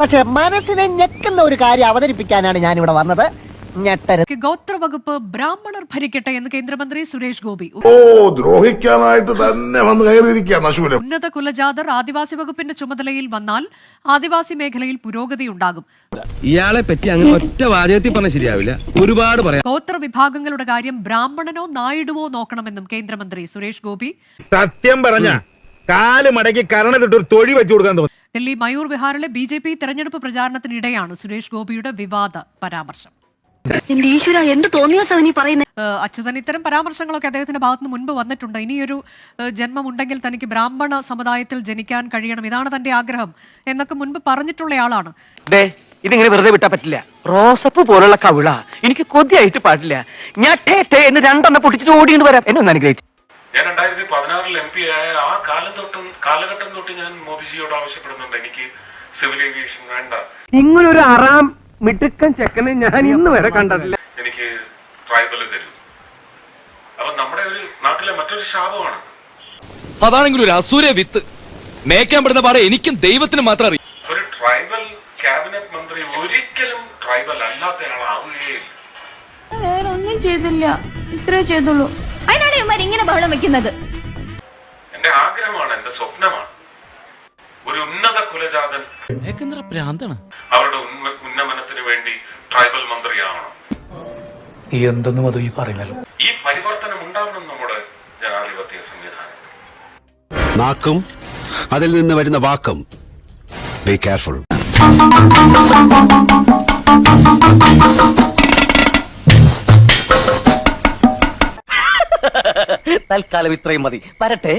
പക്ഷെ മനസ്സിനെ ഞെക്കുന്ന ഒരു കാര്യം അവതരിപ്പിക്കാനാണ് ഞാൻ ഇവിടെ വന്നത്. ഗോത്രവകുപ്പ് ബ്രാഹ്മണർ ഭരിക്കട്ടെ എന്ന് കേന്ദ്രമന്ത്രി സുരേഷ് ഗോപി. ദ്രോഹിക്കാനായിട്ട് തന്നെ വന്ന് കയറിയിരിക്കുകയാണ് അശൂലം. ഉന്നത കുലജാതർ ആദിവാസി വകുപ്പിന്റെ ചുമതലയിൽ വന്നാൽ ആദിവാസി മേഖലയിൽ പുരോഗതി ഉണ്ടാകും. ഇയാളെ പറ്റി അങ്ങനെ ഒറ്റ വാചകത്തിൽ പറഞ്ഞാൽ ശരിയാവില്ല, ഒരുപാട് പറയാം. ഗോത്ര വിഭാഗങ്ങളുടെ കാര്യം ബ്രാഹ്മണനോ നായിഡുവോ നോക്കണമെന്നും കേന്ദ്രമന്ത്രി സുരേഷ് ഗോപി. സത്യം പറഞ്ഞ കാല് മടക്കി കരണത്തിട്ടൊരു തൊഴി വെച്ചു കൊടുക്കാൻ തോന്നി. ഡൽഹി മയൂർ വിഹാറിലെ BJP തെരഞ്ഞെടുപ്പ് പ്രചാരണത്തിനിടെയാണ് സുരേഷ് ഗോപിയുടെ വിവാദ പരാമർശം. അച്യുതൻ ഇത്തരം പരാമർശങ്ങളൊക്കെ അദ്ദേഹത്തിന്റെ ഭാഗത്തുനിന്ന് മുൻപ് വന്നിട്ടുണ്ട്. ഇനിയൊരു ജന്മമുണ്ടെങ്കിൽ തനിക്ക് ബ്രാഹ്മണ സമുദായത്തിൽ ജനിക്കാൻ കഴിയണം, ഇതാണ് തന്റെ ആഗ്രഹം എന്നൊക്കെ മുൻപ് പറഞ്ഞിട്ടുള്ളയാളാണ്. ഇതിങ്ങനെ വെറുതെ വിട്ടാ പറ്റില്ല. റോസപ്പ് പോലുള്ള കവിള എനിക്ക് കൊതിയായിട്ട് പാടില്ല. ഞാൻ എന്ന് രണ്ടെണ്ണം പൊട്ടിച്ചിട്ട് ഓടിയിട്ട് വരാം. എന്നെ ഒന്ന് അനുഗ്രഹിച്ചു. ഞാൻ 2016 MP ആയ ആ കാലഘട്ടം തൊട്ട് ഞാൻ മോദിജിയോട് ആവശ്യപ്പെടുന്നുണ്ട്, എനിക്ക് സിവിൽ ഏവിയേഷൻ വേണ്ട. ഇങ്ങനൊരു അറാം മിടുക്കൻ ചെക്കനെ ഞാൻ ഇന്ന് വരെ കണ്ടിട്ടില്ല. എനിക്ക് ട്രൈബൽ തരൂ. അപ്പൊ നമ്മുടെ ഒരു നാട്ടിലെ മറ്റൊരു ശാപമാണ്. അതാണെങ്കിൽ ഒരു അസൂര്യ വിത്ത് മേക്കാൻ പെടുന്ന പാടെ എനിക്കും ദൈവത്തിനും മാത്രം അറിയാം. ഒരു ട്രൈബൽ ക്യാബിനറ്റ് മന്ത്രി ഒരിക്കലും ട്രൈബൽ അല്ലാത്തയാളാവുകയില്ല. ഒന്നും ചെയ്തില്ല, ഇത്രേ ചെയ്തുള്ളൂ. അതിനാണ് ഇവന്മാർ ഇങ്ങനെ ബഹളം വെക്കുന്നത്. എന്റെ ആഗ്രഹമാണ്, എന്റെ സ്വപ്നമാണ് ഒരു ഉന്നത കുലജാതൻ അവരുടെ ഉന്നമനത്തിന് വേണ്ടി ട്രൈബൽ മന്ത്രിയാവണം. എന്തെന്നും അത് ഈ പറയുന്നല്ലോ. ഈ പരിവർത്തനം ഉണ്ടാവണം നമ്മുടെ ജനാധിപത്യ സംവിധാനം. നാക്കും അതിൽ നിന്ന് വരുന്ന വാക്കും. Be careful. തൽക്കാലം ഇത്രയും മതി. വരട്ടെ.